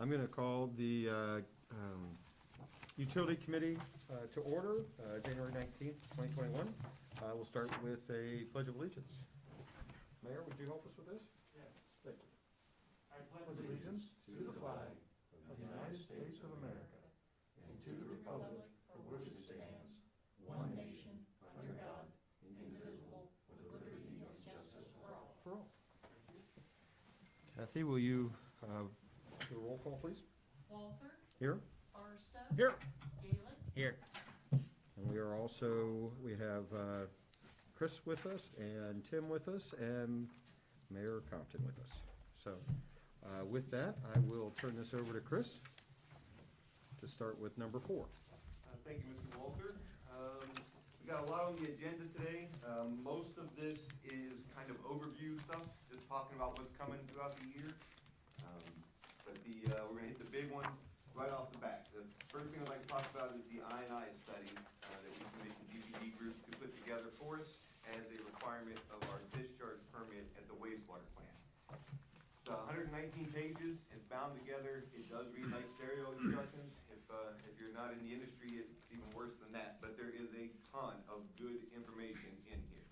I'm going to call the Utility Committee to order, January 19th, 2021. We'll start with a Pledge of Allegiance. Mayor, would you help us with this? Yes. Thank you. I pledge allegiance to the flag of the United States of America and to the republic for which it stands, one nation, under God, indivisible, with liberty and justice for all. For all. Kathy, will you do a roll call, please? Walter, Here? Barstow. Here. Gaelic. Here. And we are also, we have Chris with us, and Tim with us, and Mayor Compton with us. So with that, I will turn this over to Chris to start with number 4. Thank you, Mr. Walter. We got a lot on the agenda today. Most of this is kind of overview stuff, just talking about what's coming throughout the year. We're going to hit the big one right off the bat. The first thing I'd like to talk about is the I&I study that we commissioned GPD Group to put together for us as a requirement of our discharge permit at the wastewater plant. It's 119 pages. It's bound together. It does read like stereo instructions. If you're not in the industry, it's even worse than that. But there is a ton of good information in here.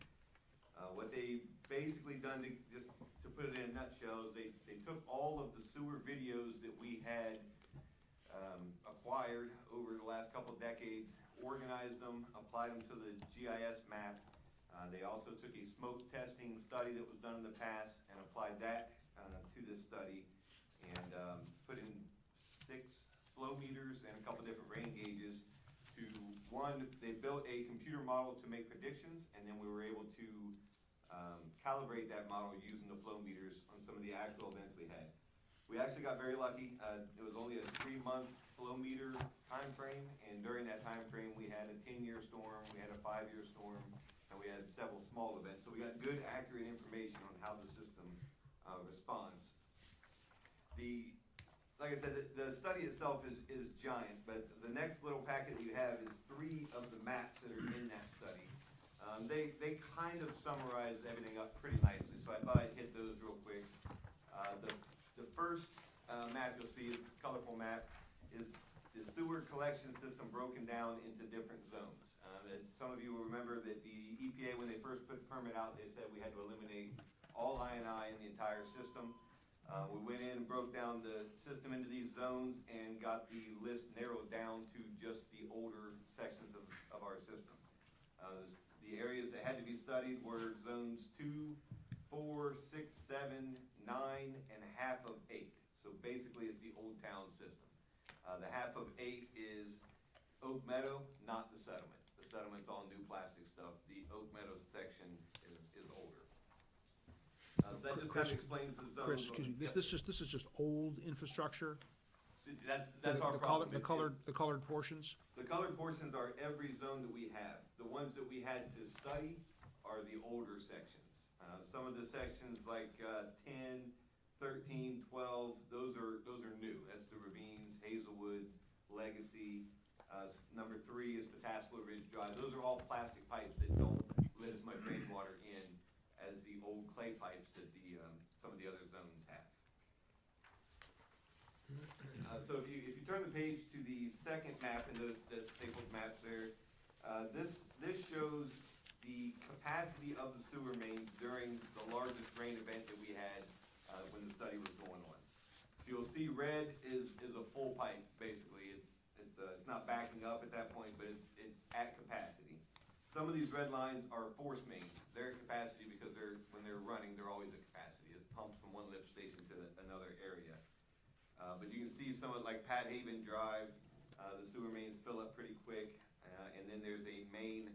What they basically done to put it in a nutshell is they took all of the sewer videos that we had acquired over the last couple of decades, organized them, applied them to the GIS map. They also took a smoke testing study that was done in the past and applied that to this study, and put in 6 flow meters and a couple different rain gauges to, one, they built a computer model to make predictions, and then we were able to calibrate that model using the flow meters on some of the actual events we had. We actually got very lucky. It was only a 3-month flow meter time frame, and during that time frame we had a 10-year storm, we had a 5-year storm, and we had several small events. So we got good, accurate information on how the system responds. Like I said, the study itself is giant, but the next little packet that you have is 3 of the maps that are in that study. They kind of summarize everything up pretty nicely, so I thought I'd hit those real quick. The first map you'll see, a colorful map, is the sewer collection system broken down into different zones. Some of you will remember that the EPA, when they first put the permit out, they said we had to eliminate all I&I in the entire system. We went in and broke down the system into these zones and got the list narrowed down to just the older sections of our system. The areas that had to be studied were zones 2, 4, 6, 7, 9, and half of 8. So basically it's the Old Town system. The half of 8 is Oak Meadow, not the settlement. The settlement's all new plastic stuff. The Oak Meadow section is older. So that just kind of explains the zones. Chris, excuse me, this is just old infrastructure? That's our problem. The colored portions? The colored portions are every zone that we have. The ones that we had to study are the older sections. Some of the sections like 10, 13, 12, those are new. That's the Ravines, Hazelwood, Legacy. Number 3 is Pataskla Ridge Drive. Those are all plastic pipes that don't let as much rainwater in as the old clay pipes that some of the other zones have. So if you turn the page to the second map in the stapled maps there, this shows the capacity of the sewer mains during the largest rain event that we had when the study was going on. So you'll see red is a full pipe basically. It's not backing up at that point, but it's at capacity. Some of these red lines are force mains. They're at capacity because when they're running, they're always at capacity. It pumps from one lift station to another area. But you can see some of like Pat Haven Drive, the sewer mains fill up pretty quick. And then there's a main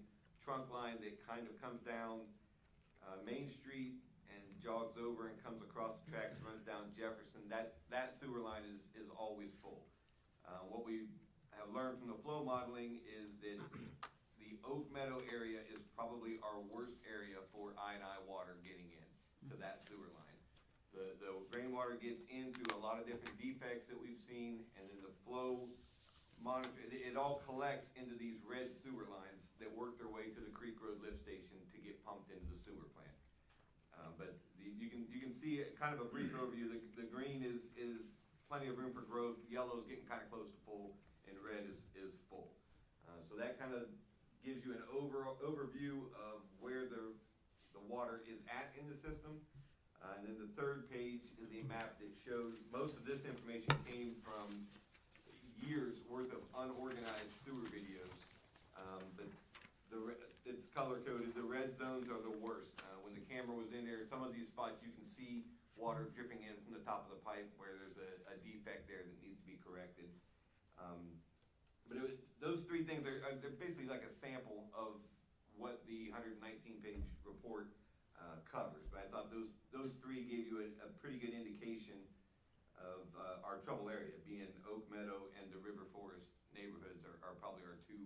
trunk line that kind of comes down Main Street and jogs over and comes across the tracks, runs down Jefferson. That sewer line is always full. What we have learned from the flow modeling is that the Oak Meadow area is probably our worst area for I&I water getting in to that sewer line. The rainwater gets in through a lot of different defects that we've seen, and then the flow monitor, it all collects into these red sewer lines that work their way to the Creek Road lift station to get pumped into the sewer plant. But you can see kind of a brief overview. The green is plenty of room for growth. Yellow's getting kind of close to full, and red is full. So that kind of gives you an overview of where the water is at in the system. And then the third page is the map that shows, most of this information came from years worth of unorganized sewer videos. It's color coded. The red zones are the worst. When the camera was in there, some of these spots you can see water dripping in from the top of the pipe where there's a defect there that needs to be corrected. Those three things they're basically like a sample of what the 119-page report covers. But I thought those three gave you a pretty good indication of our trouble area, being Oak Meadow and the River Forest neighborhoods are probably our two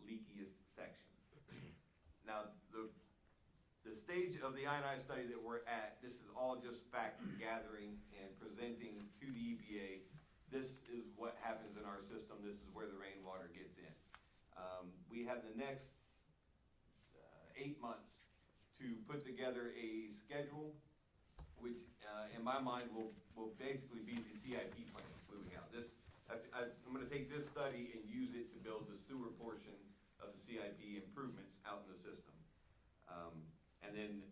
leakiest sections. Now, the stage of the I&I study that we're at, this is all just fact gathering and presenting to the EPA. This is what happens in our system. This is where the rainwater gets in. We have the next 8 months to put together a schedule, which in my mind will basically be the CIP plan moving out. I'm going to take this study and use it to build the sewer portion of the CIP improvements out in the system. And then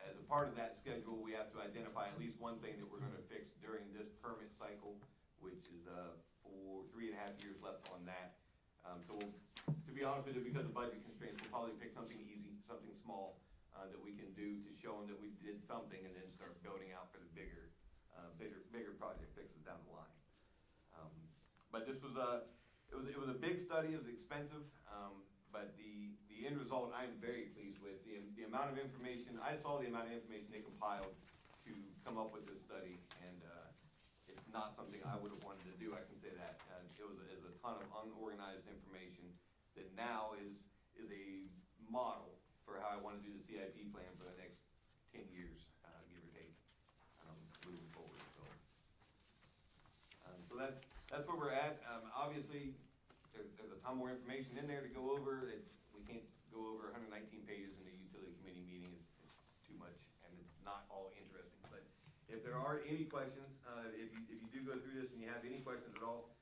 as a part of that schedule, we have to identify at least one thing that we're going to fix during this permit cycle, which is for 3.5 years left on that. To be honest with you, because of budget constraints, we'll probably pick something easy, something small that we can do to show them that we did something, and then start building out for the bigger project fixes down the line. But this was it was a big study. It was expensive, but the end result I'm very pleased with. The amount of information I saw, the amount of information they compiled to come up with this study, and it's not something I would have wanted to do. I can say that it was a ton of unorganized information that now is a model for how I want to do the CIP plan for the next 10 years, give or take, moving forward. So that's where we're at. Obviously, there's a ton more information in there to go over. We can't go over 119 pages in a utility committee meeting. It's too much, and it's not all interesting. But if there are any questions, if you do go through this and you have any questions at all,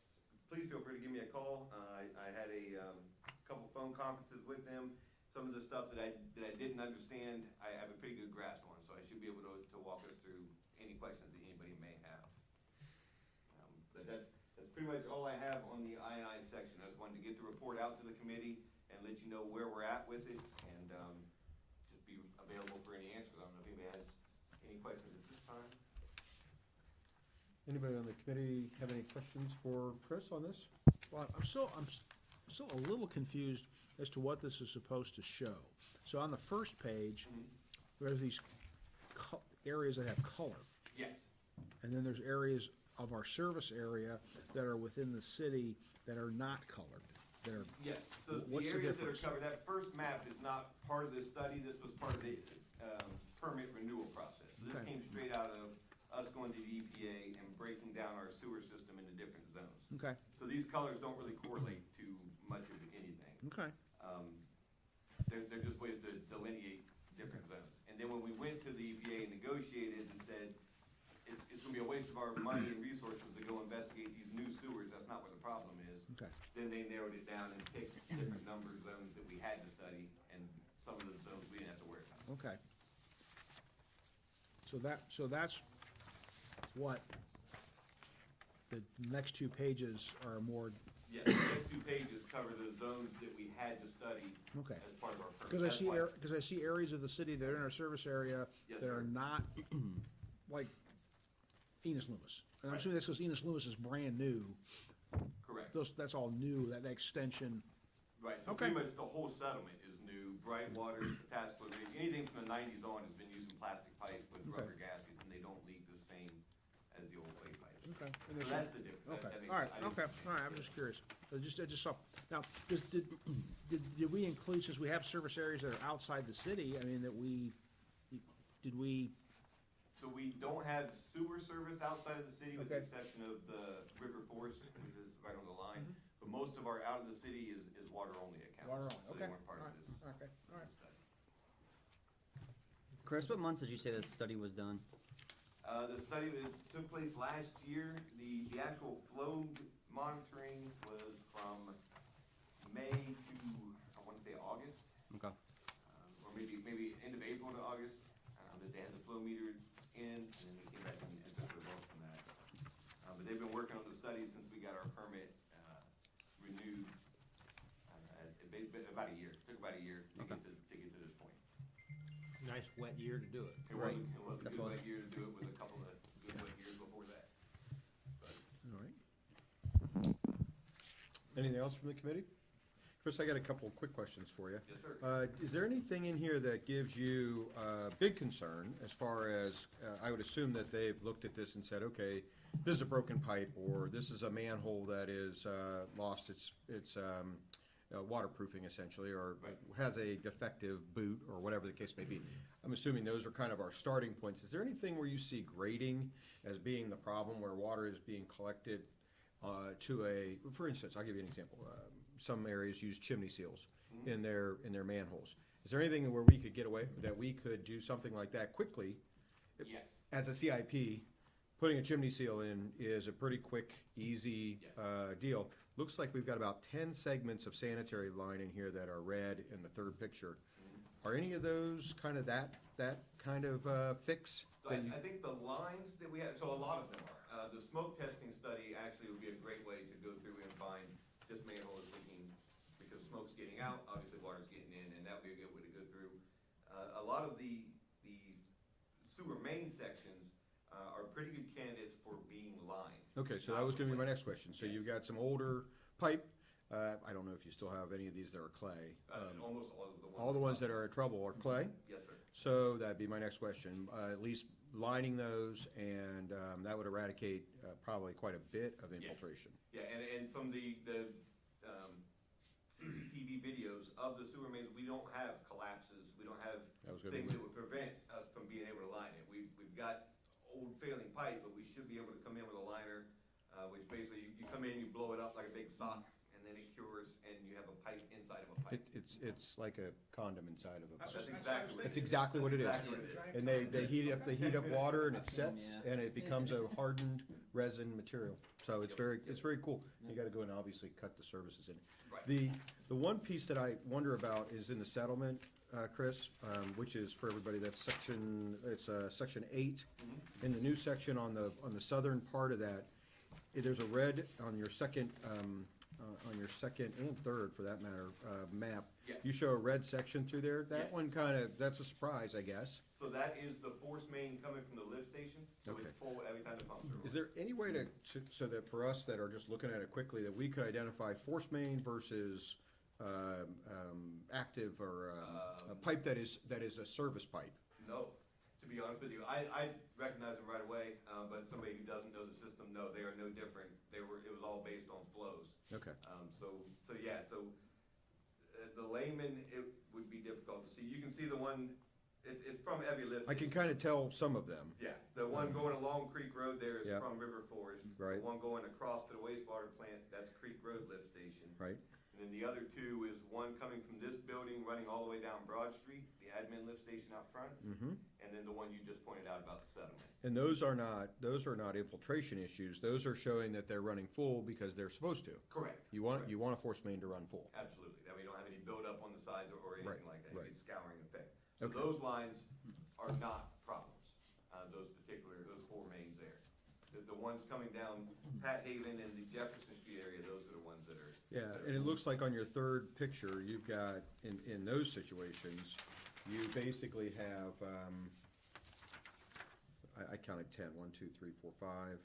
please feel free to give me a call. I had a couple phone conferences with them. Some of the stuff that I didn't understand, I have a pretty good grasp on, so I should be able to walk us through any questions that anybody may have. But that's pretty much all I have on the I&I section. I just wanted to get the report out to the committee and let you know where we're at with it, and just be available for any answers. I don't know if anybody has any questions at this time. Anybody on the committee have any questions for Chris on this? Well, I'm still a little confused as to what this is supposed to show. So on the first page, there's these areas that have color, Yes. and then there's areas of our service area that are within the city that are not colored. They're, Yes, so What's the the areas that are difference? covered, that first map is not part of this study. This was part of the permit renewal process. So this Okay. came straight out of us going to the EPA and breaking down our sewer system into different zones. okay, So these colors don't really correlate to much of anything. okay, They're just ways to delineate different zones. And then when we went to the EPA and negotiated and said, it's gonna be a waste of our money and resources to go investigate these new sewers, that's not where the problem is. okay. Then they narrowed it down and picked different number of zones that we had to study, and some of the zones we didn't have to worry about. Okay. So that's what the next two pages are more, Yes, the next 2 pages cover the zones that we had to study okay. as part of our permit. Because I That's see, why- because I see areas of the city that are in our service area Yes, that are sir. not, like Enos Loomis. And I'm Right. assuming that's because Enos Loomis is brand new. Correct. That's all new, that extension. Right, so Okay. pretty much the whole settlement is new. Brightwater, Pataskla, anything from the 90s on has been using plastic pipe with Okay. rubber gaskets, and they don't leak the same as the old clay pipes. Okay. So that's the difference. That Okay, makes- all right, I didn't- okay, all right, I'm just curious. I just saw, now, did we include, since we have service areas that are outside the city, I mean, did we, So we don't have sewer service outside of the city with the Okay. exception of the River Forest, which is right on the line. But most of our out of the city is water-only accounts. Water only, So okay, they weren't part all of right, this. okay, all right. study. Chris, what months did you say this study was done? The study took place last year. The actual flow monitoring was from May to, I want to say August, Okay. or maybe end of April to August. That they had the flow meter in, and then they came back and took the results from that. But they've been working on the study since we got our permit renewed. About a year. Took about a year to Okay. get to this point. Nice wet year to do it. It Right. was a That's good what I wet was- year to do it with a couple of good wet years before that. All right. Anything else from the committee? Chris, I got a couple of quick questions for you. Yes, sir. Is there anything in here that gives you big concern as far as, I would assume that they've looked at this and said, okay, this is a broken pipe, or this is a manhole that is lost its waterproofing essentially, or Right. has a defective boot, or whatever the case may be. I'm assuming those are kind of our starting points. Is there anything where you see grading as being the problem, where water is being collected for instance, I'll give you an example. Some areas use chimney seals in their manholes. Is there anything where we could get away, that we could do something like that quickly? Yes. As a CIP, putting a chimney seal in is a pretty quick, easy deal. Looks like we've got about 10 segments of sanitary line in here that are red in the third picture. Are any of those kind of that kind of fix? So I think the lines that we have, so a lot of them are. The smoke testing study actually would be a great way to go through and find this manhole is leaking because smoke's getting out, obviously water's getting in, and that would be a good way to go through. A lot of the sewer main sections are pretty good candidates for being lined. Okay, so that was gonna be my next question. So you've got some older pipe, I don't know if you still have any of these that are clay. Almost all of the ones. All the ones that are in trouble are clay, Yes, sir. so that'd be my next question. At least lining those, and that would eradicate probably quite a bit of infiltration. Yeah, and from the CCTV videos of the sewer mains, we don't have collapses, we don't have That was gonna be things my- that would prevent us from being able to line it. We've got old failing pipe, but we should be able to come in with a liner, which basically, you come in, you blow it up like a big sock, and then it cures, and you have a pipe inside of a pipe. It's like a condom inside of a That's pipe. exactly what it That's is. exactly what it is. Exactly what it is. And they heat up water, and it sets, Yeah. and it becomes a hardened resin material. So it's very cool. You gotta go and obviously cut the services in. Right. The one piece that I wonder about is in the settlement, Chris, which is for everybody, that's section 8. In the new section on the southern part of that, there's a red on your second and third, for that matter, map. Yes. You show a red section through there. That Yes. one that's a surprise, I guess. So that is the force main coming from the lift station, so Okay. it's full every time the pumps are on. Is there any way so that for us that are just looking at it quickly, that we could identify force main versus active, or a pipe that is a service pipe? No, to be honest with you, I recognize them right away, but somebody who doesn't know the system, no, they are no different. It was all based on flows. Okay. The layman, it would be difficult to see. You can see the one, it's from every lift. I can station. kind of tell some of them. Yeah, the one going along Creek Road there is Yeah. from River Forest. Right. The one going across to the wastewater plant, that's Creek Road lift station. Right. And then the other two is one coming from this building, running all the way down Broad Street, the admin lift station out front. Mm-hmm. And then the one you just pointed out about the settlement. And those are not infiltration issues. Those are showing that they're running full because they're supposed to. Correct. You want a force main to run full. Absolutely, that we don't have any buildup on the sides or anything Right, like that, right. it's scouring effect. So Okay. those lines are not problems, those 4 mains there. The ones coming down Pat Haven and the Jefferson Street area, those are the ones that are. Yeah, that are- and it looks like on your third picture, you've got, in those situations, you basically have, I counted 10. 1, 2, 3, 4, 5,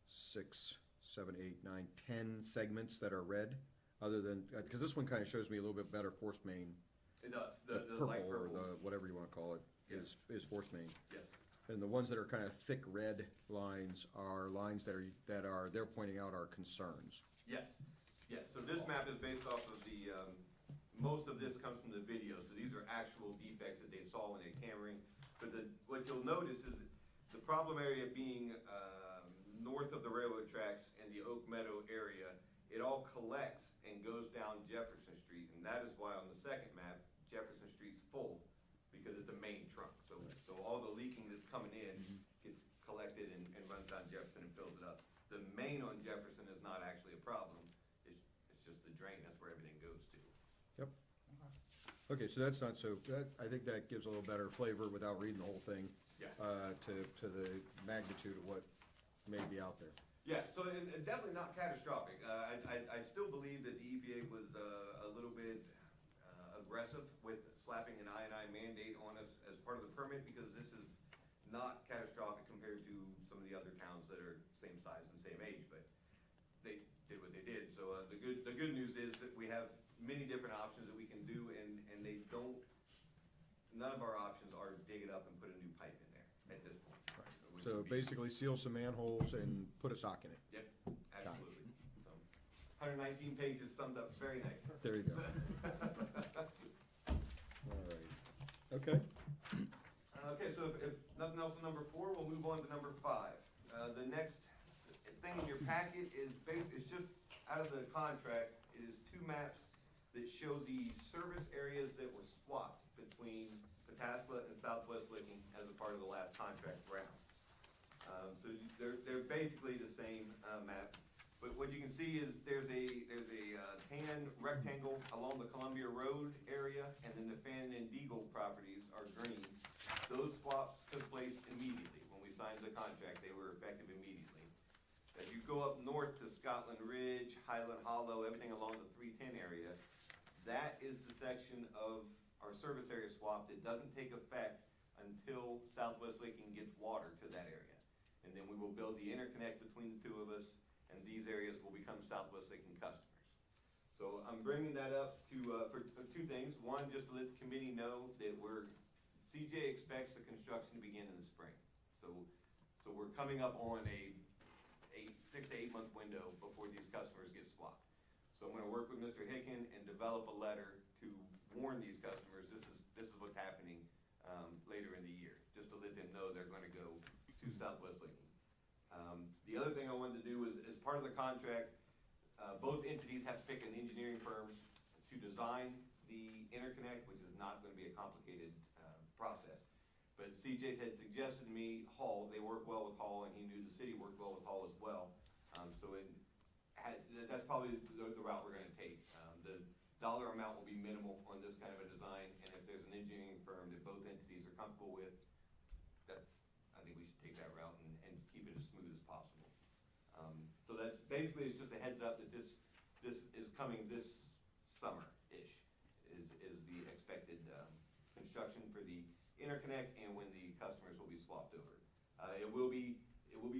6, 7, 8, 9, 10 segments that are red, other than, because this one kind of shows me a little bit better force main. It does, The the light purple, or purples, the, whatever you want to call it, Yes. is force main. yes, And the ones that are kind of thick red lines are lines they're pointing out are concerns. yes, yes. So this map is based off of the, most of this comes from the video, so these are actual defects that they saw when they're cammering. But what you'll notice is the problem area being, north of the railroad tracks and the Oak Meadow area, it all collects and goes down Jefferson Street, and that is why on the second map, Jefferson Street's full, because it's a main trunk. So all the leaking that's coming in gets main on Jefferson is not actually a problem. It's just the drain, that's where everything goes to. Okay, so that's not so, I think that gives a little better flavor without reading the whole thing, Yeah. to the magnitude of what may be out there. Yeah, so and definitely not catastrophic. I still believe that the EPA was a little bit aggressive with slapping an I&I mandate on us as part of the permit, because this is not catastrophic compared to some of the other towns that are same size and same age, but they did what they did. So the good news is that we have many different options that we can do, and they don't, none of our options are dig it up and put a new pipe in there at this point. We So would be- basically seal some manholes and put a sock in it. Yep, absolutely. So, 119 pages summed up very nicely. There you go. All right. Okay. Okay, so if nothing else on number 4, we'll move on to number 5. The next thing in your packet is it's just out of the contract, is 2 maps that show the service areas that were swapped between Pataskla and Southwest Licking as a part of the last contract rounds. So they're basically the same map, but what you can see is there's a tan rectangle along the Columbia Road area, and then the Fannin and Deagle properties are green. Those swaps took place immediately. When we signed the contract, they were effective immediately. As you go up north to Scotland Ridge, Highland Hollow, everything along the 310 area, that is the section of our service area swap that doesn't take effect until Southwest Licking gets water to that area. And then we will build the interconnect between the two of us, and these areas will become Southwest Licking customers. So I'm bringing that up to, for 2 things. One, just to let the committee know that CJ expects the construction to begin in the spring. So we're coming up on a 6 to 8 month window before these customers get swapped. So I'm gonna work with Mr. Hicken and develop a letter to warn these customers, this is what's happening, later in the year, just to let them know they're gonna go to Southwest Licking. The other thing I wanted to do is, as part of the contract, both entities have to pick an engineering firm to design the interconnect, which is not gonna be a complicated, process. But CJ had suggested to me Hall, they work well with Hall, and he knew the city worked well with Hall as well. That's probably the route we're gonna take. The dollar amount will be minimal on this kind of a design, and if there's an engineering firm that both entities are comfortable with, I think we should take that route and keep it as smooth as possible. So that's basically, it's just a heads up that this is coming this summer-ish, is the expected construction for the interconnect and when the customers will be swapped over. It will be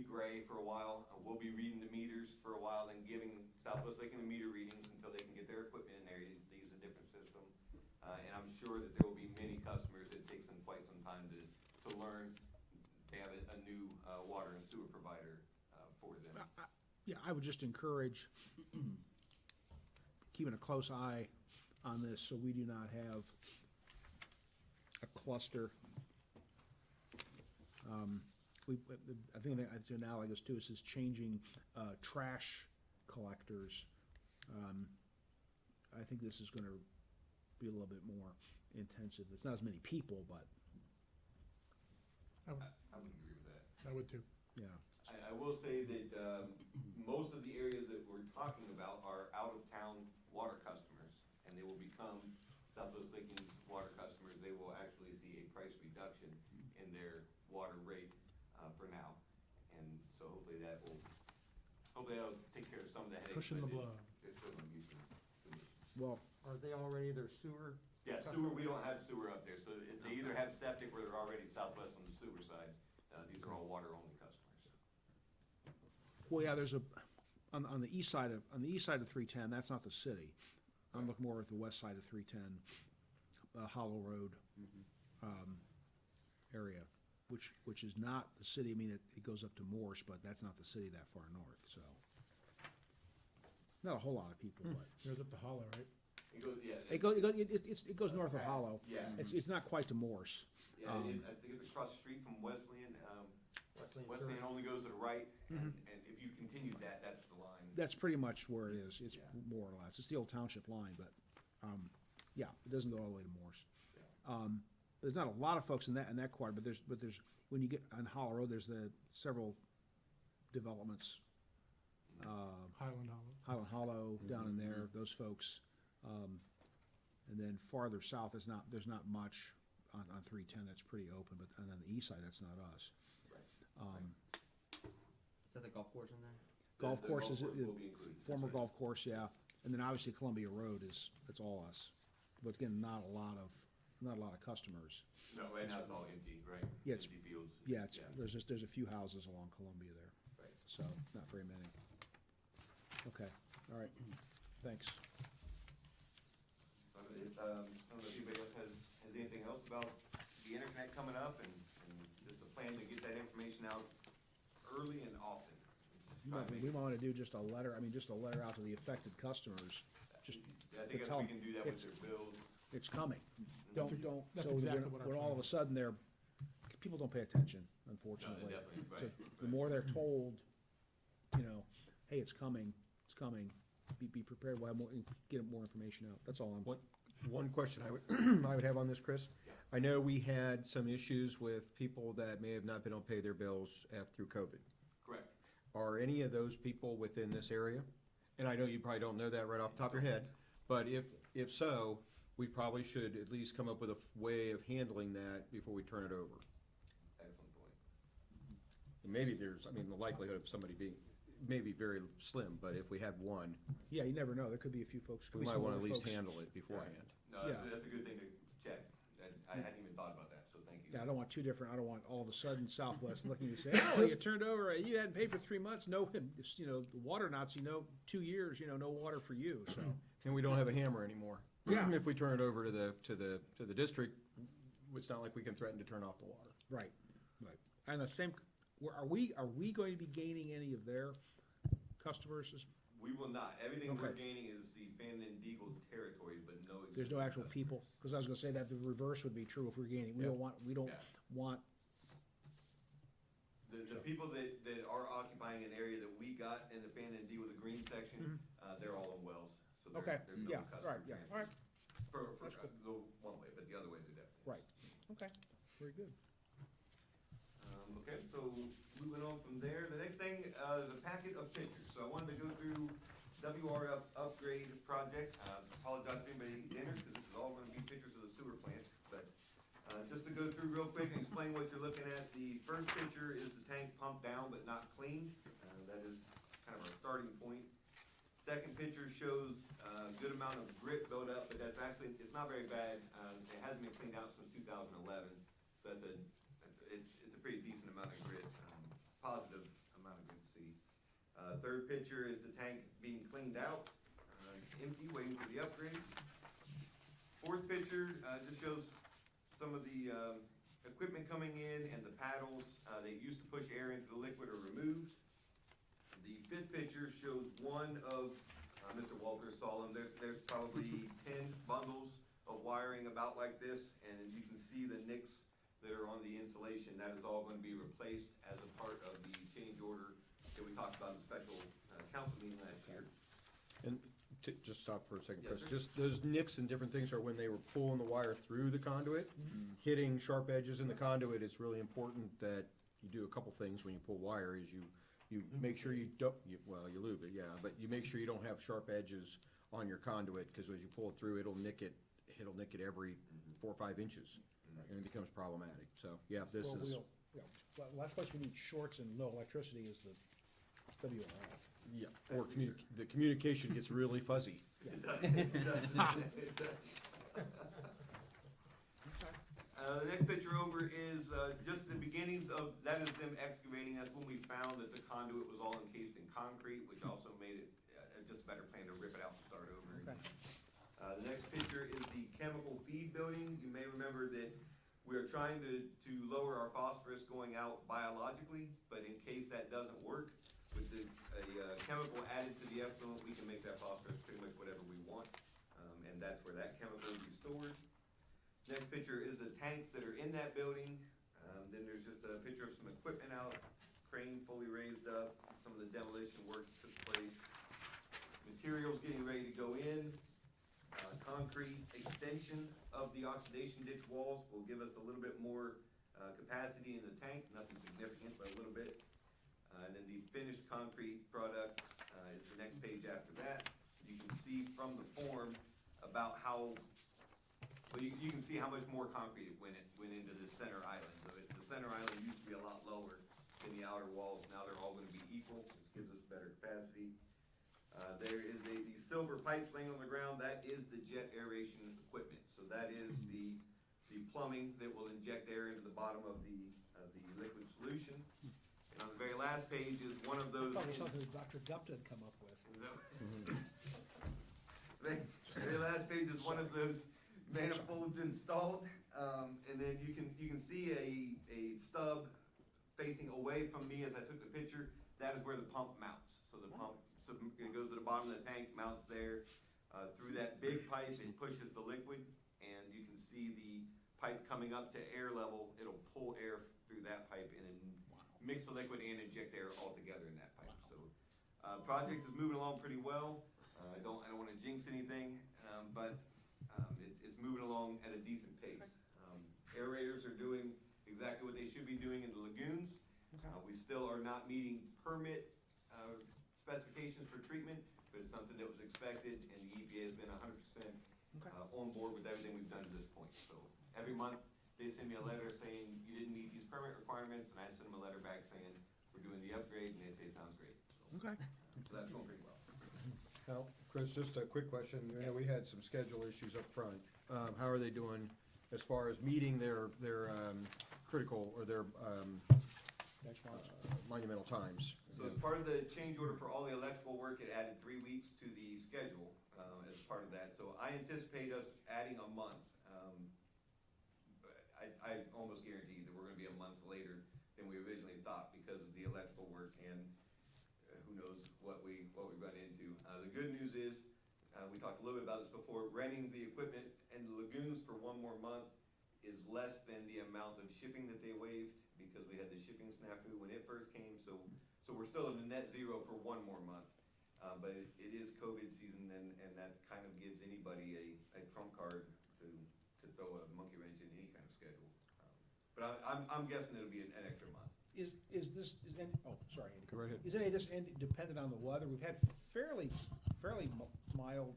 gray for a while. We'll be reading the meters for a while and giving Southwest Licking the meter readings until they can get their equipment in there. They use a different system. And I'm sure that there will be many customers that takes them quite some time to learn they have a new water and sewer provider for them. Yeah, I would just encourage keeping a close eye on this so we do not have a cluster. I think that's analogous to us is changing trash collectors. I think this is going to be a little bit more intensive. It's not as many people, but I would agree with that. I would too. yeah. I will say that most of the areas that we're talking about are out-of-town water customers, and they will become Southwest Licking's water customers. They will actually see a price reduction in their water rate for now. And so hopefully that'll take care of some of the headaches. Cushion the but blow. There's still gonna be some issues. Well, Are they already their sewer? Yeah, sewer, we don't have sewer up there, so they either have septic or they're already Southwest on the sewer side. These are all water-only customers. well, yeah. There's on the east side of 310. That's not the city. I'm looking more at the west side of 310, Hollow Road area, which is not the city. I mean, it goes up to Morse, but that's not the city that far north. So not a whole lot of people, but It goes up to Hollow, right? It goes, yeah. it goes north of Hollow. Yeah. It's not quite to Morse. Yeah, I think it's across the street from Wesleyan. Wesleyan Church. only goes to the right, and if you continue that, that's the line. That's pretty much where it is. It's Yeah. more or less. It's the old township line, but yeah, it doesn't go all the way to Morse. There's not a lot of folks in that quad, but there's when you get on Hollow Road, there's the several developments Highland Hollow. Highland Hollow down in there, those folks. And then farther south, there's not much on 310 that's pretty open, but and on the east side, that's not us. Is that the golf course in there? Golf The course is, will be included. former That's right. golf course, yeah. And then obviously Columbia Road that's all us. But again, not a lot of customers. No, right now it's all empty, right? Yeah, it's- Empty fields. Yeah, there's a few houses along Columbia there, Right. so not very many. Okay, all right, thanks. I don't know if anybody else has anything else about the internet coming up and just a plan to get that information out early and often. Just try to make We it- want to do just a letter out to the affected customers. Just I think to if tell we them can do that it's- with their bills. it's coming. That's So exactly what our when all of plan a sudden people don't pay attention, unfortunately. definitely, right, So right. the more they're told, hey, it's coming, be prepared, we'll have more, get more information out. That's all I'm. One question I would, I would have on this, Chris. I know we had some issues with people that may have not been able to pay their bills through COVID. Correct. Are any of those people within this area? And I know you probably don't know that right off the top of your head, but if so, we probably should at least come up with a way of handling that before we turn it over. Excellent point. And maybe the likelihood of somebody being, maybe very slim, but if we had one, Yeah, you never know. There could be a few folks. could we be might some want to at older least folks. handle it beforehand. No, Yeah. that's a good thing to check. I hadn't even thought about that, so thank you. Yeah, I don't want I don't want all of a sudden Southwest looking to say, oh, you turned over, you hadn't paid for 3 months, no, the water Nazi, 2 years, no water for you, so. And we don't have a hammer anymore. Yeah. If we turn it over to the district, it's not like we can threaten to turn off the water. Right. And the same, are we going to be gaining any of their customers? We will not. Everything we're Okay. gaining is the Fannin and Deagle territories, but no. There's no existing actual customers. people? Because I was gonna say that the reverse would be true if we're gaining. We Yeah. don't Yeah. want, The people that are occupying an area that we got in the Fannin and Deagle, the green section, they're all in Wells. So they're- Mm-hmm. okay, they're no yeah, customer right, yeah, all right, For, That's cool. go one way, but the other way they're definitely. right, okay, very good. Okay, so moving on from there, the next thing is a packet of pictures. So I wanted to go through WRF upgrade project. Apologize to anybody at dinner, because this is all gonna be pictures of the sewer plant. But just to go through real quick and explain what you're looking at, the first picture is the tank pumped down but not cleaned. That is kind of our starting point. Second picture shows a good amount of grit buildup, but that's actually, it's not very bad. It hasn't been cleaned out since 2011, so it's a pretty decent amount of grit, positive amount of grit to see. Third picture is the tank being cleaned out, empty, waiting for the upgrade. Fourth picture just shows some of the equipment coming in and the paddles that used to push air into the liquid are removed. The fifth picture shows one of Mr. Walter saw them. There's probably 10 bundles of wiring about like this, and you can see the nicks that are on the insulation. That is all going to be replaced as a part of the change order that we talked about in the special council meeting last year. And just stop for a second, Yes, Chris. sir. Just those nicks and different things are when they were pulling the wire through the conduit, hitting sharp edges in the conduit. It's really important that you do a couple things when you pull wire. Is you make sure you don't. You lube it, yeah, but you make sure you don't have sharp edges on your conduit, because as you pull it through, it'll nick it every 4 or 5 inches, and it becomes problematic. So yeah, this Well, is last place we need shorts and no electricity is the WRF. yeah. Or the communication gets really fuzzy. It does. It does. The next picture over is just the beginnings of, that is them excavating. That's when we found that the conduit was all encased in concrete, which also made it just a better plan to rip it out and start over. Okay. The next picture is the chemical feed building. You may remember that we are trying to lower our phosphorus going out biologically, but in case that doesn't work, with a chemical added to the effluent, we can make that phosphorus pretty much whatever we want, and that's where that chemical will be stored. Next picture is the tanks that are in that building. Then there's just a picture of some equipment out, crane fully raised up, some of the demolition work took place. Materials getting ready to go in. Concrete extension of the oxidation ditch walls will give us a little bit more capacity in the tank, nothing significant, but a little bit. And then the finished concrete product is the next page after that. You can see from the form about how, well, you can see how much more concrete it went into this center island. So the center island used to be a lot lower than the outer walls, now they're all gonna be equal, which gives us better capacity. There is the silver pipes laying on the ground, that is the jet aeration equipment. So that is the plumbing that will inject air into the bottom of the liquid solution. And on the very last page is one of those. Probably something that Dr. Gupton come up with. The very last page is one of those manifolds installed, and then you can see a stub facing away from me as I took the picture. That is where the pump mounts. So the pump, so it goes to the bottom of the tank, mounts there. Through that big pipe, it pushes the liquid, and you can see the pipe coming up to air level. It'll pull air through that pipe and then mix the liquid and inject air all together in that pipe. So, project is moving along pretty well. I don't want to jinx anything, but it's moving along at a decent pace. Aerators are doing exactly what they should be doing in the lagoons. We still are not meeting permit specifications for treatment, but it's something that was expected, and the EPA has been 100% on board with everything we've done to this point. So every month, they send me a letter saying, you didn't meet these permit requirements, and I send them a letter back saying, we're doing the upgrade, and they say, sounds great. So, Okay. so that's going pretty well. Now, Chris, just a quick question. You know, we had some schedule issues up front. How are they doing as far as meeting their critical or their Benchmarks. monumental times? So as part of the change order for all the electrical work, it added 3 weeks to the schedule as part of that. So I anticipate us adding a month. I almost guarantee that we're gonna be a month later than we originally thought because of the electrical work, and who knows what we run into. The good news is, we talked a little bit about this before, renting the equipment and the lagoons for 1 more month is less than the amount of shipping that they waived, because we had the shipping snafu when it first came, so we're still in a net zero for 1 more month. But it is COVID season, and that kind of gives anybody a trump card to throw a monkey wrench in any kind of schedule. But I'm guessing it'll be an extra month. Sorry, Andy. Go right ahead. Is any of this dependent on the weather? We've had fairly mild.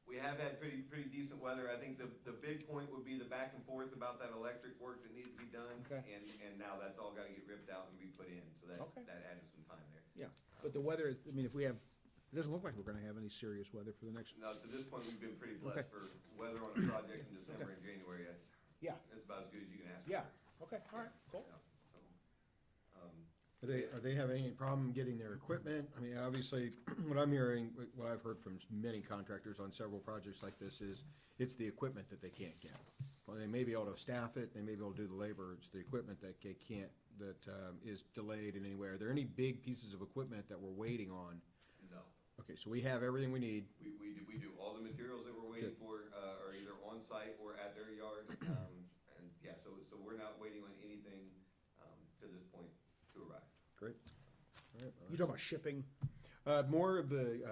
We have had pretty decent weather. I think the big point would be the back and forth about that electric work that needs to be done. Okay. And now that's all gotta get ripped out and be put in, so Okay. that added some time there. Yeah, but the weather, I mean, it doesn't look like we're gonna have any serious weather for the next, No, to this point, we've been pretty Okay. blessed for weather on a project in December and January. yeah, That's about as good as you can ask for. yeah, okay, all right, cool. Yeah, so, Are they having any problem getting their equipment? I mean, obviously, what I'm hearing, what I've heard from many contractors on several projects like this is, it's the equipment that they can't get. Well, they may be able to staff it, they may be able to do the labor, it's the equipment that they can't, that is delayed in any way. Are there any big pieces of equipment that we're waiting on? No, Okay, so we have everything we need. we do. All the materials that we're waiting Good. for, are either on site or at their yard. And yeah, so we're not waiting on anything, to this point to arrive. Great. All right, well, You talking about shipping? more of the,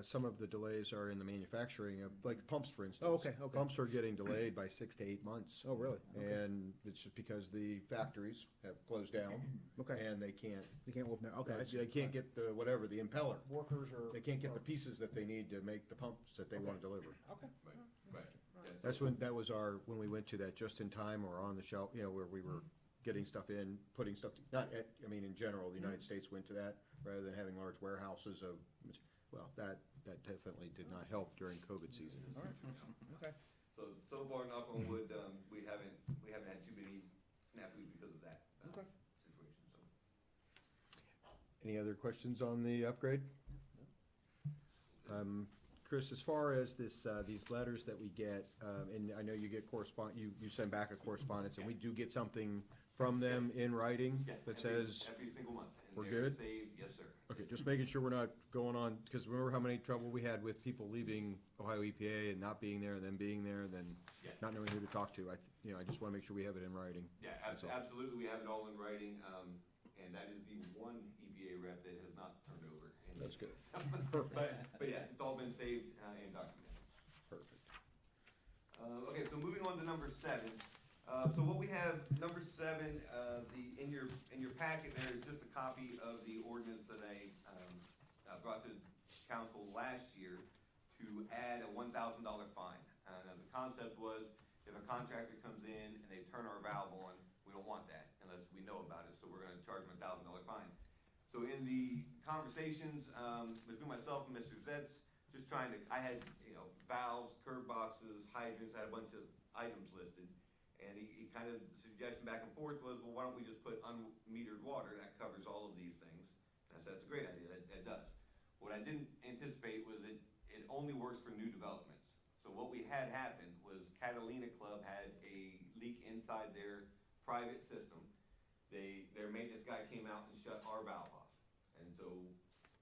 some of the delays are in the manufacturing of, like pumps, for instance. Oh, okay. Pumps are getting delayed by 6 to 8 months. Oh, really? Okay. And it's just because the factories have closed down. Okay. And they can't, You can't open it, okay, I see. they can't get the, whatever, the impeller. Workers or. They can't get the pieces that they need to make the pumps that they want to deliver. Okay. Right. Yes. That's when we went to that just-in-time or on-the-shelf, where we were getting stuff in, putting stuff, I mean, in general, the United States went to that, rather than having large warehouses of, well, that definitely did not help during COVID season. All right, okay. So far, knock on wood, we haven't had too many snafus because of that Okay. situation, so. Any other questions on the upgrade? Chris, as far as this, these letters that we get, and I know you get you send back a correspondence, and we do get something from them in writing Yes, that every says, single month. And we're they're good? saved, yes, sir. okay, just making sure we're not going on, because remember how many trouble we had with people leaving Ohio EPA and not being there, and then being there, then Yes. not knowing who to talk to. I just want to make sure we have it in writing. Yeah, That's all. absolutely, we have it all in writing, and that is the one EPA rep that has not turned over. And That's good. Perfect. But yes, it's all been saved and documented. Perfect. Okay, so moving on to number 7. So what we have, number 7, in your packet there is just a copy of the ordinance that I brought to council last year to add a $1,000 fine. Now the concept was, if a contractor comes in and they turn our valve on, we don't want that unless we know about it, so we're gonna charge them a $1,000 fine. So in the conversations, between myself and Mr. Zetz, just trying to, I had, valves, curb boxes, hydrants, I had a bunch of items listed. And he kind of, the suggestion back and forth was, well, why don't we just put unmetered water, that covers all of these things. And I said, that's a great idea, that does. What I didn't anticipate was it only works for new developments. So what we had happen was Catalina Club had a leak inside their private system. Their maintenance guy came out and shut our valve off. And so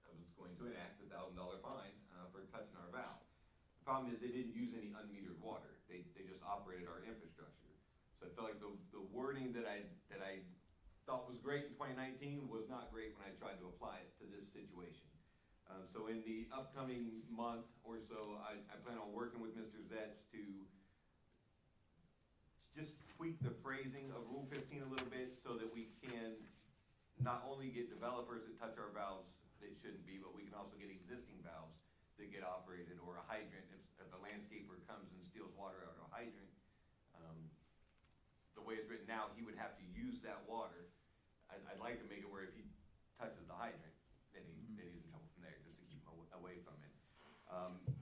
I was going to enact a $1,000 fine for touching our valve. The problem is they didn't use any unmetered water. They just operated our infrastructure. So I felt like the wording that I thought was great in 2019 was not great when I tried to apply it to this situation. So in the upcoming month or so, I plan on working with Mr. Zetz to just tweak the phrasing of Rule 15 a little bit so that we can not only get developers that touch our valves that shouldn't be, but we can also get existing valves that get operated, or a hydrant, if a landscaper comes and steals water out of a hydrant. The way it's written now, he would have to use that water. I'd like to make it where if he touches the hydrant, then he's in trouble from there, just to keep him away from it.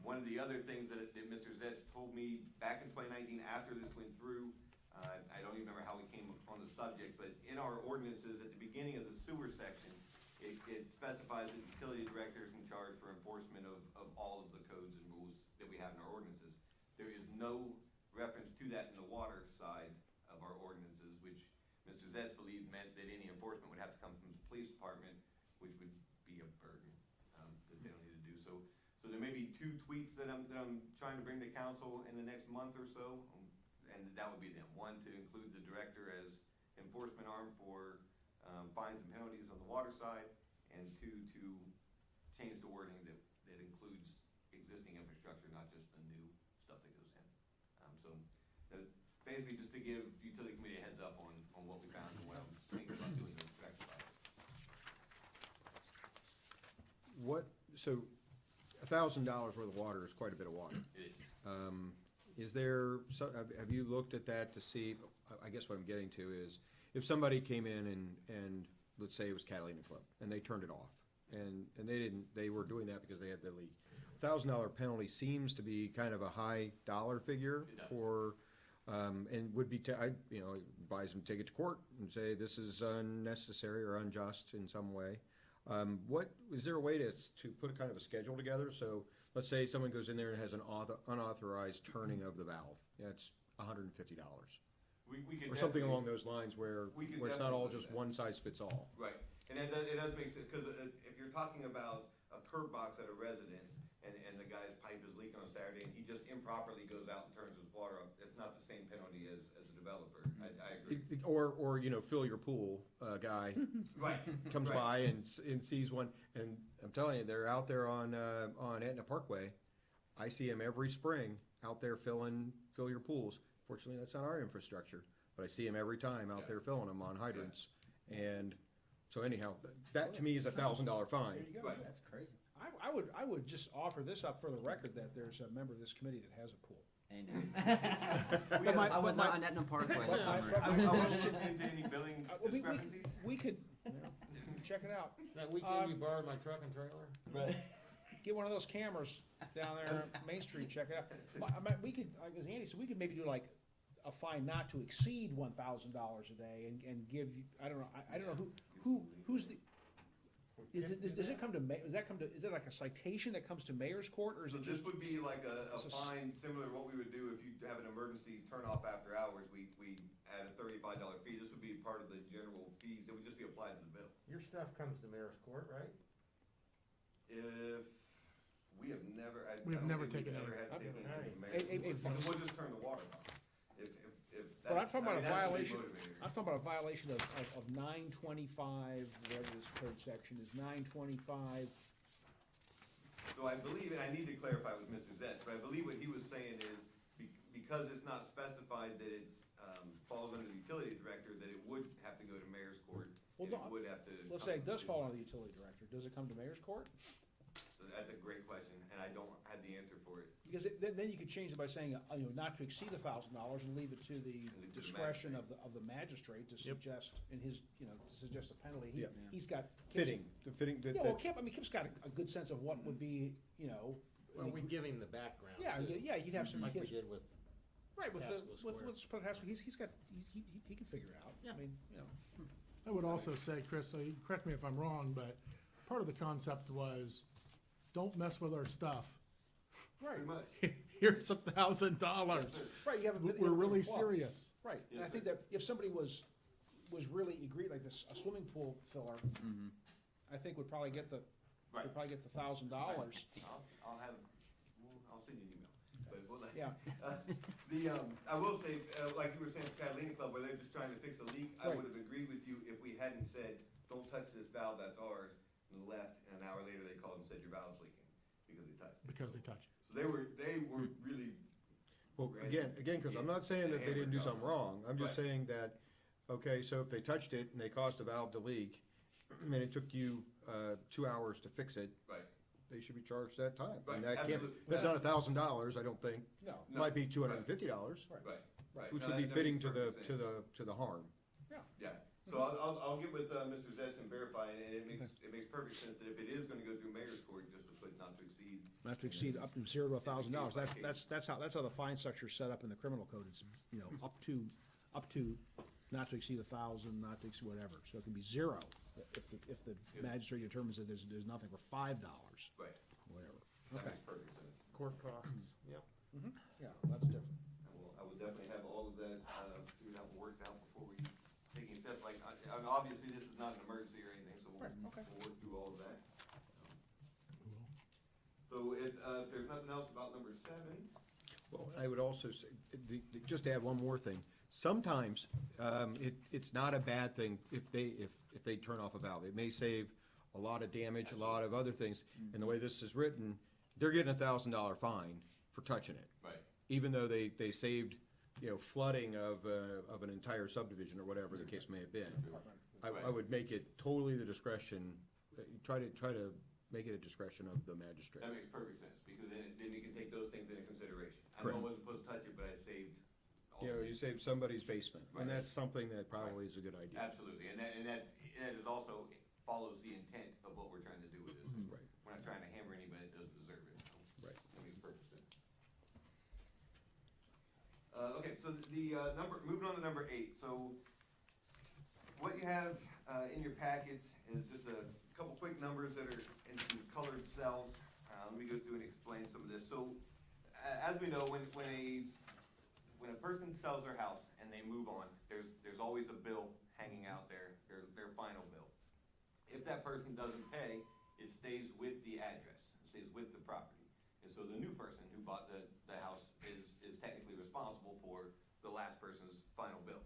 One of the other things that Mr. Zetz told me back in 2019 after this went through, I don't even remember how we came on the subject, but in our ordinances, at the beginning of the sewer section, it specifies that the utility director is in charge for enforcement of all of the codes and rules that we have in our ordinances. There is no reference to that in the water side of our ordinances, which Mr. Zetz believed meant that any enforcement would have to come from the police department, which would be a burden that they don't need to do. So there may be 2 tweaks that I'm trying to bring to council in the next month or so, and that would be them. 1, to include the director as enforcement arm for fines and penalties on the water side, and 2, to change the wording that includes existing infrastructure, not just the new stuff that goes in. Basically just to give utility committee a heads up on what we found and what I'm thinking about doing to rectify it. So $1,000 worth of water is quite a bit of water. It is. Is there, have you looked at that to see, I guess what I'm getting to is, if somebody came in and let's say it was Catalina Club, and they turned it off, and they were doing that because they had the leak. $1,000 penalty seems to be kind of a high dollar figure It does. for, and would be, I advise them to take it to court and say this is unnecessary or unjust in some way. Is there a way to put a kind of a schedule together? So let's say someone goes in there and has an unauthorized turning of the valve. That's $150. We could Or something definitely- along those lines where We could it's not all definitely do just that. one size fits all. Right, and it does make sense, because if you're talking about a curb box at a residence, and the guy's pipe is leaking on Saturday, and he just improperly goes out and turns his water up, it's not the same penalty as a developer. I agree. Or fill your pool, guy Right. comes right. by and sees one, and I'm telling you, they're out there on Etna Parkway. I see him every spring out there fill your pools. Fortunately, that's not our infrastructure, but I see him every time out there filling them on hydrants. And so anyhow, that to me is a $1,000 fine. There you go. Right. That's crazy. I would just offer this up for the record that there's a member of this committee that has a pool. And But my- I was but not my- on Etna Parkway but this my- summer. I wasn't looking into any billing Well, discrepancies. we could, check it out. That weekend you borrowed my truck and trailer? Get one of those cameras down there on Main Street, check it out. We could, as Andy said, we could maybe do like a fine not to exceed $1,000 a day and give, I don't know, who's the, does it come to, is it like a citation that comes to mayor's court, or is So it this just? would be like a it's a s- fine similar to what we would do if you have an emergency turn off after hours. We add a $35 fee. This would be part of the general fees. It would just be applied to the bill. Your stuff comes to mayor's court, right? If, we have never, I We have don't never think we've taken ever any. had to take I've never anything to had the it. mayor. We'll just turn the water off. If But I'm that's, talking about a that's the big violation, motivator. I'm talking about a violation of 925, whatever this code section is, 925. So I believe, and I need to clarify with Mr. Zetz, but I believe what he was saying is, because it's not specified that it's, falls under the utility director, that it would have to go to mayor's court, Well, and it no, would have to. Let's come say it does to- fall under the utility director, does it come to mayor's court? So that's a great question, and I don't have the answer for it. Because then you could change it by saying, not to exceed $1,000 and leave it to the Leave it to the discretion of the magistrate to suggest in his, to suggest a penalty. Yeah. He's got. Fitting, the fitting, Yeah, well, Kip, Kip's got a good sense of what would be, Well, we give him the background. yeah, too, yeah, you'd have some. Like we did with, Right, with Haskell Square. he's got, he can figure it out. Yeah. I mean, I would also say, Chris, so you correct me if I'm wrong, but part of the concept was, don't mess with our stuff. right, Pretty much. Here's $1,000. right, you have a. We're you have a really clause. serious. Right, and I Yes, think that if somebody was really agreed, like this, a swimming pool filler, I think would probably get the, Right. would probably get the $1,000. I'll have, I'll send you an email, but we'll let. Yeah. I will say, like you were saying, Catalina Club, where they're just trying to fix a leak, I Right. would have agreed with you if we hadn't said, don't touch this valve, that's ours, and left, and an hour later they called and said your valve's leaking, because they touched it. Because they touch it. So they were really, Well, again, Chris, I'm not saying that they didn't do something wrong, I'm just Right. saying that, okay, so if they touched it and they caused the valve to leak, and it took you, 2 hours to fix it, right, they should be charged that time. Right, And that can't, absolutely. that's not $1,000, I don't think, No, it might be $250, right, right. which No, would be that fitting makes to the, perfect to sense. the, to the harm. Yeah, so I'll get with, Mr. Zetz and verify, and it makes perfect sense that if it is gonna go through mayor's court, just to put not to exceed. not to exceed up to $0 to $1,000. It's a case by That's how the fine structure's set up in the criminal code. It's, up to, not to exceed 1,000, not to exceed whatever. So it can be 0 if the magistrate determines that there's nothing for $5, Right, whatever. that Okay. makes perfect sense. court costs, yep. Yeah, that's different. I will definitely have all of that, figured out and worked out before we take any steps, like, obviously, this is not an emergency or anything, so Right, okay. we'll work through all of that. So if there's nothing else about number 7, Well, I would also say, just to add one more thing, sometimes, it's not a bad thing if they turn off a valve. It may save a lot of damage, a lot of other things, and the way this is written, they're getting $1,000 fine for touching it. right, Even though they saved, flooding of an entire subdivision or whatever the case may have been. I would make it totally the discretion, try to make it a discretion of the magistrate. that makes perfect sense, because then you can take those things into consideration. I Correct. know I wasn't supposed to touch it, but I saved all You of you it. saved somebody's basement, Right. and that's something that probably is a good idea. Absolutely, and that is also follows the intent of what we're trying to do with this. Right. We're not trying to hammer anybody that doesn't deserve it, so. Right. That makes perfect sense. Okay, so moving on to number 8, so what you have, in your packets is just a couple quick numbers that are in some colored cells. Let me go through and explain some of this. So, as we know, when a person sells their house and they move on, there's always a bill hanging out there, their final bill. If that person doesn't pay, it stays with the address, it stays with the property. And so the new person who bought the house is technically responsible for the last person's final bill.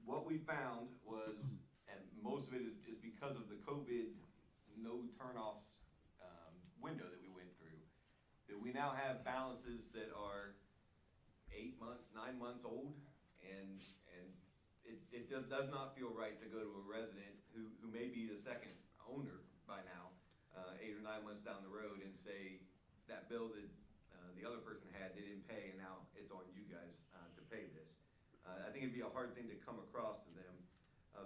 What we found was, and most of it is because of the COVID no turn-offs window that we went through, that we now have balances that are 8 months, 9 months old, and it does not feel right to go to a resident who may be the second owner by now, 8 or 9 months down the road, and say that bill that the other person had, they didn't pay, and now it's on you guys to pay this. I think it'd be a hard thing to come across to them.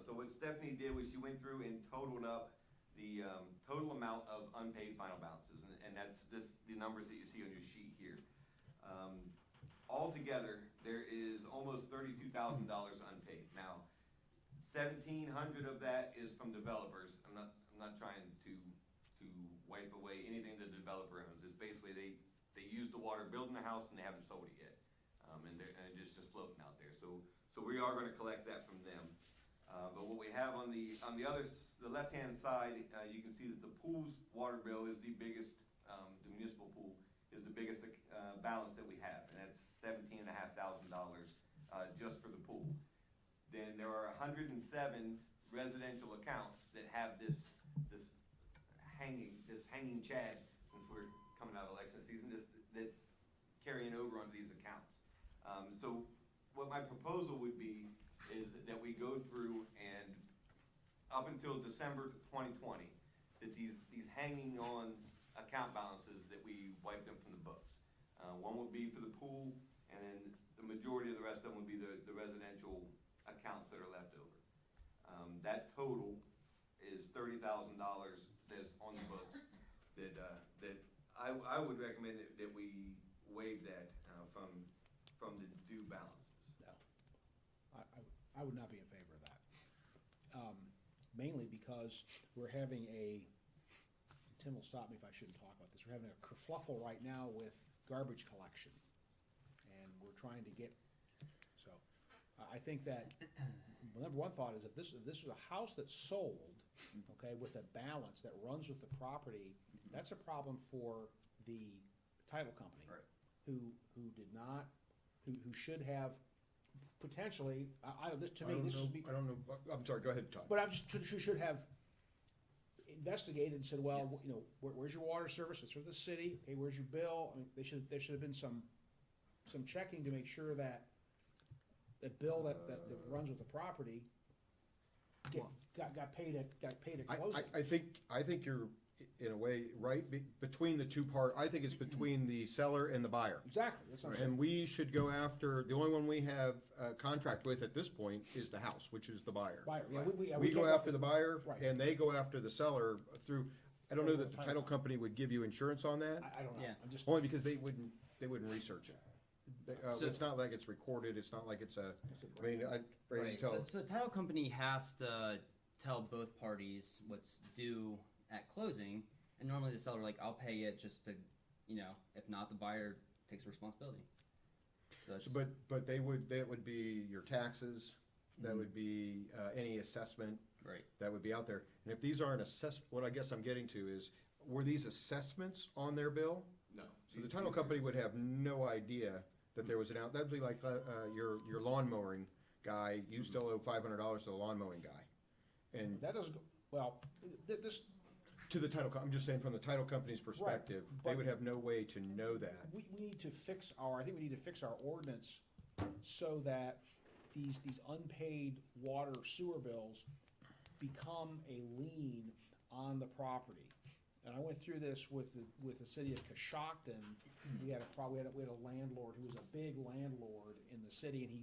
So what Stephanie did was she went through and totaled up the total amount of unpaid final balances, and that's the numbers that you see on your sheet here. Altogether, there is almost $32,000 unpaid. Now, 1,700 of that is from developers. I'm not trying to wipe away anything the developer owns. It's basically they use the water building the house and they haven't sold it yet, and it's just floating out there. So we are going to collect that from them. But what we have on the left-hand side, you can see that the pool's water bill is the biggest. The municipal pool is the biggest balance that we have, and that's $17,500 just for the pool. Then there are 107 residential accounts that have this hanging chad, since we're coming out of election season, that's carrying over onto these accounts. So what my proposal would be is that we go through and up until December 2020, that these hanging on account balances that we wipe them from the books. One would be for the pool, and then the majority of the rest of them would be the residential accounts that are left over. That total is $30,000 that's on the books that I would recommend that we waive that from the due balances. No. I would not be in favor of that. Mainly because we're having Tim will stop me if I shouldn't talk about this, we're having a kerfluffle right now with garbage collection. And we're trying to get, so, I think that, number one thought is if this was a house that's sold, okay, with a balance that runs with the property, that's a problem for the title company. Right. Who did not, who should have potentially, to me, this would be. I don't know, I'm sorry, go ahead, Todd. But I'm just, you should have investigated and said, well, Yes. you know, where's your water service? It's for the city. Okay, where's your bill? I mean, there should have been some checking to make sure that the bill that runs with the property got paid at closing. I think you're, in a way, right, between the two I think it's between the seller and the buyer. Exactly, that's what I'm saying. And we should go after, the only one we have a contract with at this point is the house, which is the buyer. Buyer, yeah, We go can't after the buyer, Right. and they go after the seller through, I don't know that the Title title company would give you insurance on that, I don't know, Yeah. I'm just. only because they wouldn't research it. So- It's not like it's recorded, it's not like it's a, I mean, Right, tell, so the title company has to tell both parties what's due at closing, and normally the seller, like, I'll pay it just to, you know, if not, the buyer takes responsibility. So that's, but that would be your taxes, that would be any assessment, right, that would be out there. And if these aren't what I guess I'm getting to is, were these assessments on their bill? No. So the title company would have no idea that there was that'd be like your lawn mowing guy, you still owe $500 to the lawn mowing guy. And That doesn't, well, this, to the title, I'm just saying from the title company's perspective, they but- would have no way to know that. we need to fix I think we need to fix our ordinance so that these unpaid water sewer bills become a lien on the property. And I went through this with the city of Coshocton. We had we had a landlord who was a big landlord in the city, and he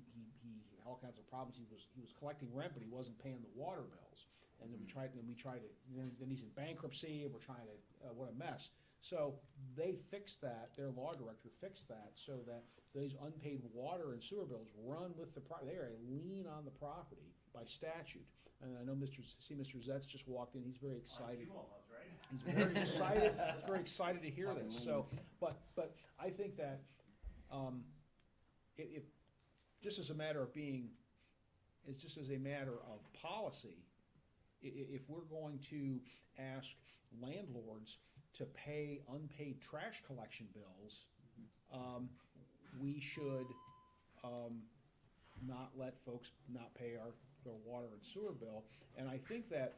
had all kinds of problems. He was collecting rent, but he wasn't paying the water bills. And then we tried to, then he's in bankruptcy, and we're trying to, what a mess. So they fixed that, their law director fixed that, so that those unpaid water and sewer bills run with the property. They are a lien on the property by statute. And I know Mr. Zetz just walked in, he's very excited. He's very excited to hear this, so, but I think that, if, just as a matter of being, it's just as a matter of policy, if we're going to ask landlords to pay unpaid trash collection bills, we should, not let folks not pay their water and sewer bill. And I think that,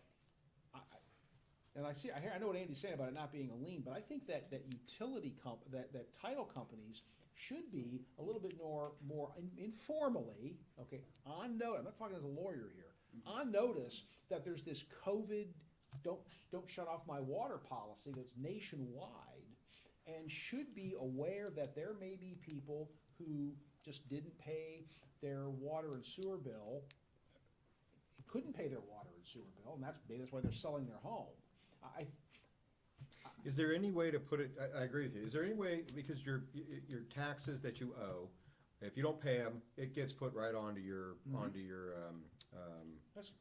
I know what Andy's saying about it not being a lien, but I think that that title companies should be a little bit more informally, okay, on notice, I'm not talking as a lawyer here, on notice that there's this COVID, don't shut off my water policy that's nationwide, and should be aware that there may be people who just didn't pay their water and sewer bill, couldn't pay their water and sewer bill, and that's why they're selling their home. Is there any way to put it, I agree with you, is there any way, because your taxes that you owe, if you don't pay them, it gets put right onto your, That's-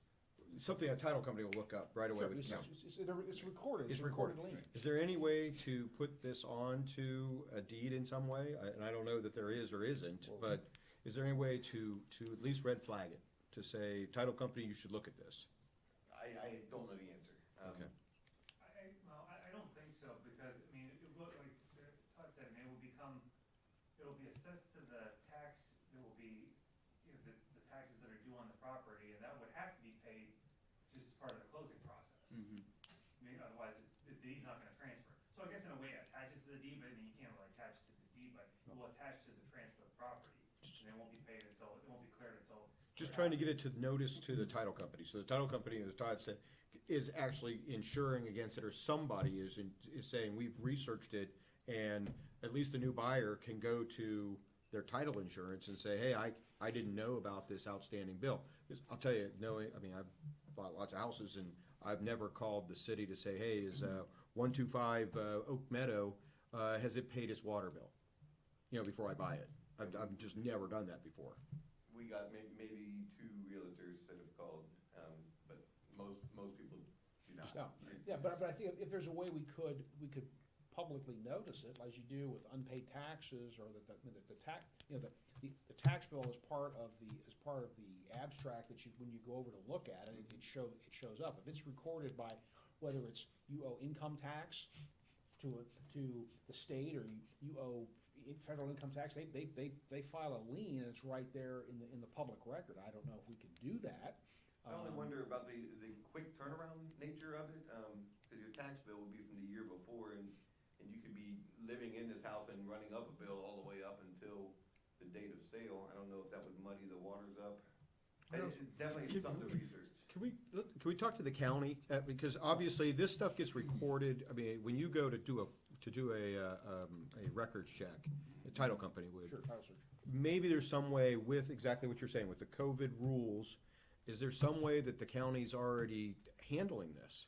something a title company will look up right away Sure, with it's the account. it's recorded, It's recorded. lien. Is there any way to put this onto a deed in some way? And I don't know that there is or isn't, but is there any way to at least red flag it? To say, title company, you should look at this? I don't know the answer. Okay. I don't think so, because, I mean, it will, like Todd said, I mean, it'll be assessed to the tax, there will be, you know, the taxes that are due on the property, and that would have to be paid just as part of the closing process. I mean, otherwise, the deed's not gonna transfer. So I guess in a way it attaches to the deed, but I mean, you can't really attach it to the deed, but it will attach to the transfer of the property, and it won't be paid it won't be cleared until. Just trying to get it to notice to the title company. So the title company, as Todd said, is actually insuring against it, or somebody is saying, we've researched it, and at least the new buyer can go to their title insurance and say, hey, I didn't know about this outstanding bill. 'Cause I'll tell you, I've bought lots of houses, and I've never called the city to say, hey, is 125 Oak Meadow, has it paid its water bill? Before I buy it. I've just never done that before. We got maybe 2 realtors that have called, but most people do not. No. Yeah, but I think if there's a way we could publicly notice it, as you do with unpaid taxes, or the tax, the tax bill is part of the abstract that when you go over to look at it, it shows up. If it's recorded by, whether it's you owe income tax to the state, or you owe federal income tax, they file a lien, and it's right there in the public record. I don't know if we can do that. I only wonder about the quick turnaround nature of it, because your tax bill would be from the year before, and you could be living in this house and running up a bill all the way up until the date of sale. I don't know if that would muddy the waters up. It's definitely something to research. Can we talk to the county? Because obviously this stuff gets recorded. I mean, when you go to do a records check, the title company would. Sure, title search. Maybe there's some way, with exactly what you're saying, with the COVID rules, is there some way that the county's already handling this?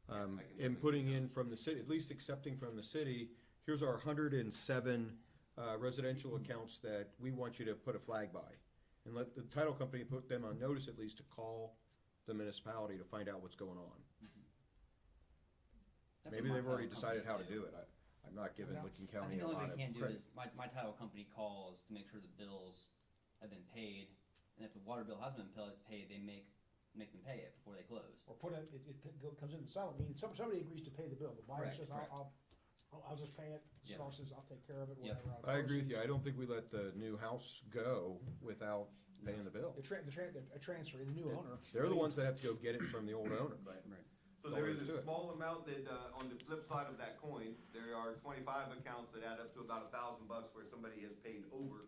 And putting in from the city, at least accepting from the city, here's our 107 residential accounts that we want you to put a flag by. And let the title company put them on notice, at least, to call the municipality to find out what's going on. That's Maybe what my they've already title decided how to companies do it. I'm not giving Licking I County think a the only lot thing of we can do credit. is my title company calls to make sure the bills have been paid, and if the water bill hasn't been paid, they make them pay it before they close. Or comes in the settlement, meaning somebody agrees to pay the bill. The buyer Correct, says, correct. I'll just pay it. The Yeah. seller says, I'll take care of it, Yeah. whatever. I agree with you. I don't think we let the new house go without paying the bill. A transfer, the new owner. They're the ones that have to go get it from the old owner. Right. So That's all there there is is to a it. small amount that, on the flip side of that coin, there are 25 accounts that add up to about $1,000 where somebody has paid over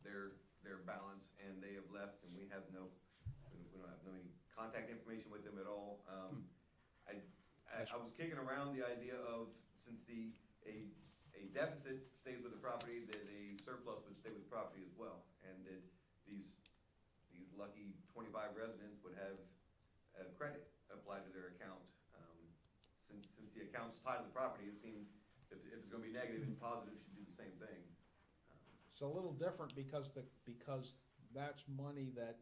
their balance, and they have left, and we have we don't have any contact information with them at all. I was kicking around the idea of, since a deficit stays with the property, that a surplus would stay with the property as well, and that these lucky 25 residents would have a credit applied to their account. Since the account's tied to the property, it seemed if it's gonna be negative and positive should do the same thing. It's a little different because that's money that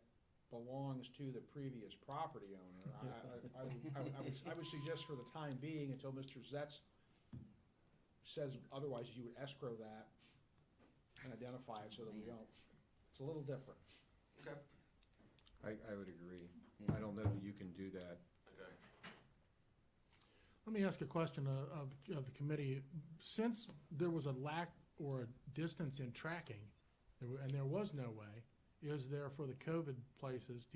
belongs to the previous property owner. I would suggest for the time being, until Mr. Zetz says otherwise, you would escrow that and identify it so that we don't. It's a little different. Okay. I would agree. Yeah. I don't know that you can do that. Okay. Let me ask a question of the committee. Since there was a lack or a distance in tracking, and there was no way, is there for the COVID places,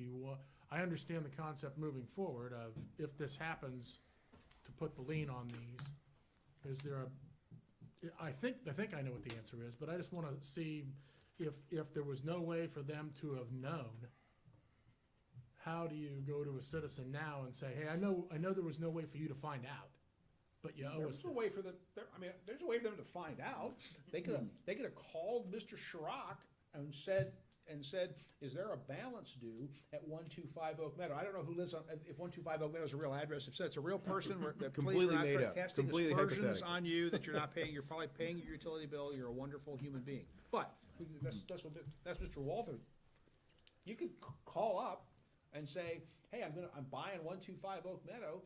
I understand the concept moving forward of if this happens, to put the lien on these, is there I think I know what the answer is, but I just want to see if there was no way for them to have known. How do you go to a citizen now and say, hey, I know there was no way for you to find out, but you owe us There's this. a way for there's a way for them to find out. They could have called Mr. Chirac and said, is there a balance due at 125 Oak Meadow? I don't know who lives on, if 125 Oak Meadow is a real address, if it's a real person, that Completely please, we're not made up. casting Completely aspersions hypothetical. on you that you're not paying, you're probably paying your utility bill, you're a wonderful human being. But, that's Mr. Walther. You could call up and say, hey, I'm buying 125 Oak Meadow,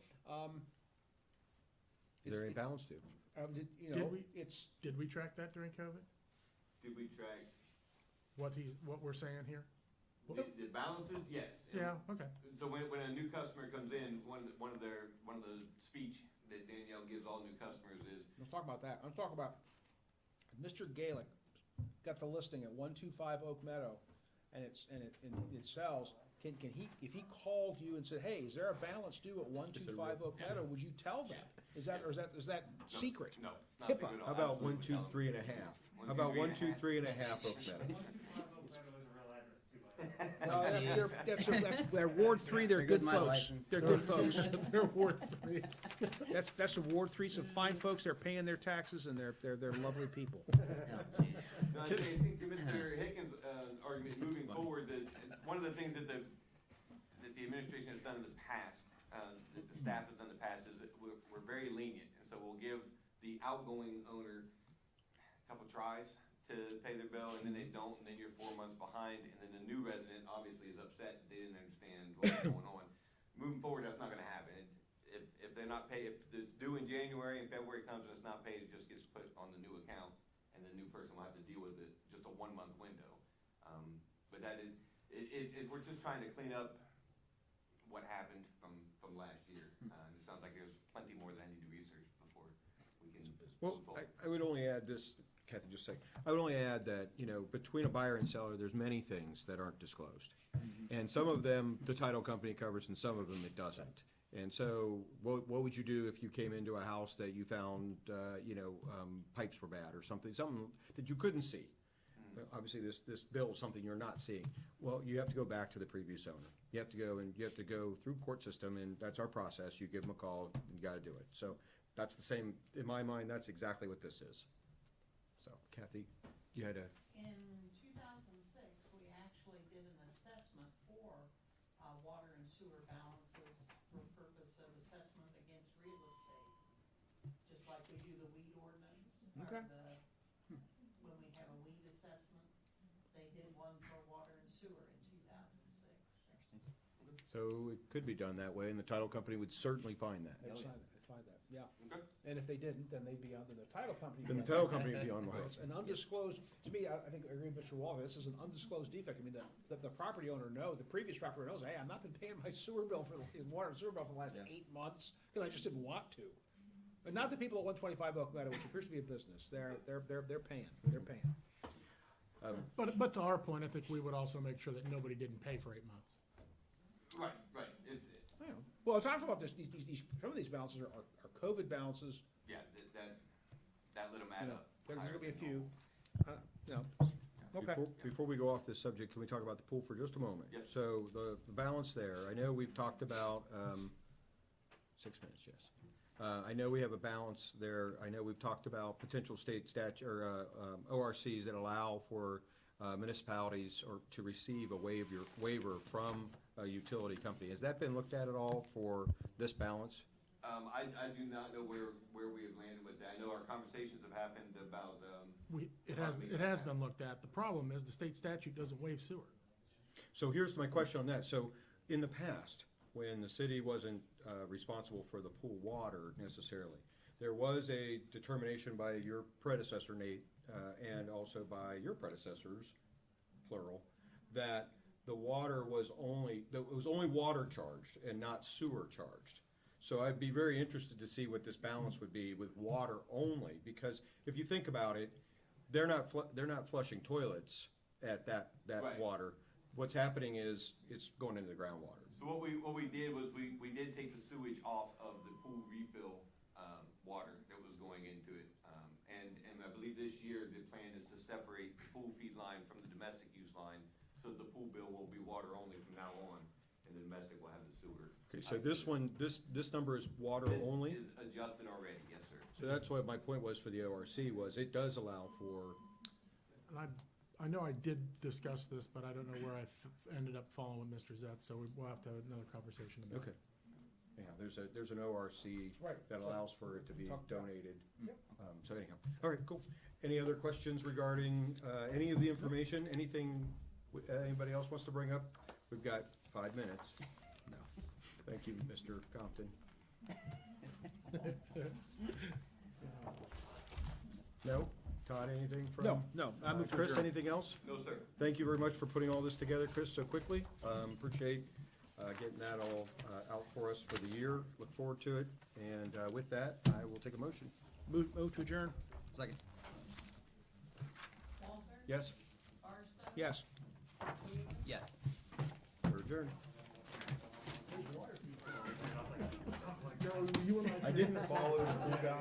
Is there any balance due? Did we track that during COVID? Did we track What we're saying here? the balances? Yes. Yeah, okay. So when a new customer comes in, one of the speech that Danielle gives all new customers is, Let's talk about that. I'm talking about Mr. Gaelic got the listing at 125 Oak Meadow, and it sells. Can he, if he called you and said, hey, is there a balance due at 125 Oak Meadow, would you tell them? Is that secret? no, it's not HIPAA. secret at all. How about Absolutely 1, 2, tell them. 3.5? How about 1, 2, 3.5 Oak Meadow? Meadow is a real address too, by Well, Jeez. they're Ward 3, they're There goes good my folks. license. They're good folks. They're Ward 3. That's the Ward 3, some fine folks, they're paying their taxes, and they're lovely people. Oh, jeez. No, I think to Mr. Hickens' argument, That's moving funny. forward, that one of the things that the administration has done in the past, that the staff has done in the past, is that we're very lenient, and so we'll give the outgoing owner a couple tries to pay their bill, and then they don't, and then you're 4 months behind, and then the new resident obviously is upset, they didn't understand what's going on. Moving forward, that's not gonna happen. If they're not paid, if it's due in January and February comes and it's not paid, it just gets put on the new account, and the new person will have to deal with it, just a 1 month window. But that is, we're just trying to clean up what happened from last year. It sounds like there's plenty more that I need to research before we can Well, move forward. I would only add this, Kathy, just a second. I would only add that, between a buyer and seller, there's many things that aren't disclosed. And some of them, the title company covers, and some of them it doesn't. And so, what would you do if you came into a house that you found, pipes were bad or something that you couldn't see? Obviously, this bill is something you're not seeing. Well, you have to go back to the previous owner. You have to go through court system, and that's our process. You give them a call, and you gotta do it. So, that's the same, in my mind, that's exactly what this is. So, Kathy, you had a, In 2006, we actually did an assessment for water and sewer balances for purpose of assessment against real estate. Just like we do the weed ordinance, Okay. when we have a weed assessment, they did one for water and sewer in 2006. so it could be done that way, and the title company would certainly find that. They'd find that, yeah. Okay. And if they didn't, then they'd be under the title company. Then the title company would be on the hook. It's an undisclosed, to me, I think, I agree with Mr. Walker, this is an undisclosed defect. I mean, the property owner the previous property owner knows, hey, I've not been paying my sewer bill water and sewer bill for the last Yeah. 8 months, because I just didn't want to. But not the people at 125 Oak Meadow, which appears to be a business, they're paying. But to our point, I think we would also make sure that nobody didn't pay for 8 months. Right. Yeah. Well, it's talking about this, some of these balances are COVID balances, Yeah, that let them add up. there's higher gonna be a than few, normal. okay. Before we go off this subject, can we talk about the pool for just a moment? Yes. So the balance there, I know we've talked about, 6 minutes, yes. I know we have a balance there. I know we've talked about potential state or ORCs that allow for municipalities or to receive a waiver from a utility company. Has that been looked at all for this balance? I do not know where we have landed with that. I know our conversations have happened about, It has been looked at. The problem is the state statute doesn't waive sewer. So here's my question on that. So in the past, when the city wasn't responsible for the pool water necessarily, there was a determination by your predecessor, Nate, and also by your predecessors, plural, that the water was it was only water charged and not sewer charged. So I'd be very interested to see what this balance would be with water only, because if you think about it, they're not flushing toilets at that Right. water. What's happening is it's going into the groundwater. so what we did was we did take the sewage off of the pool refill, water that was going into it. And I believe this year the plan is to separate the pool feed line from the domestic use line, so the pool bill will be water only from now on, and the domestic will have the sewer. Okay, so this one, this number is water This only? is adjusted already, yes, sir. So that's what my point was for the ORC, was it does allow for, And I know I did discuss this, but I don't know where I ended up following with Mr. Zett, so we'll have to have another conversation about it. okay. Yeah, there's an ORC Right. that allows for it to be Talk about. donated. Yep. So anyhow, all right, cool. Any other questions regarding any of the information? Anything anybody else wants to bring up? We've got 5 minutes. No. Thank you, Mr. Compton. No? Todd, anything from? No, I move to Chris, adjourn. anything else? No, sir. Thank you very much for putting all this together, Chris, so quickly. Appreciate getting that all out for us for the year. Look forward to it. And with that, I will take a motion. Move to adjourn, Second. Walter? Yes, Barstow? yes. Hagan? Yes. we're adjourned. You and I didn't follow the blue guy.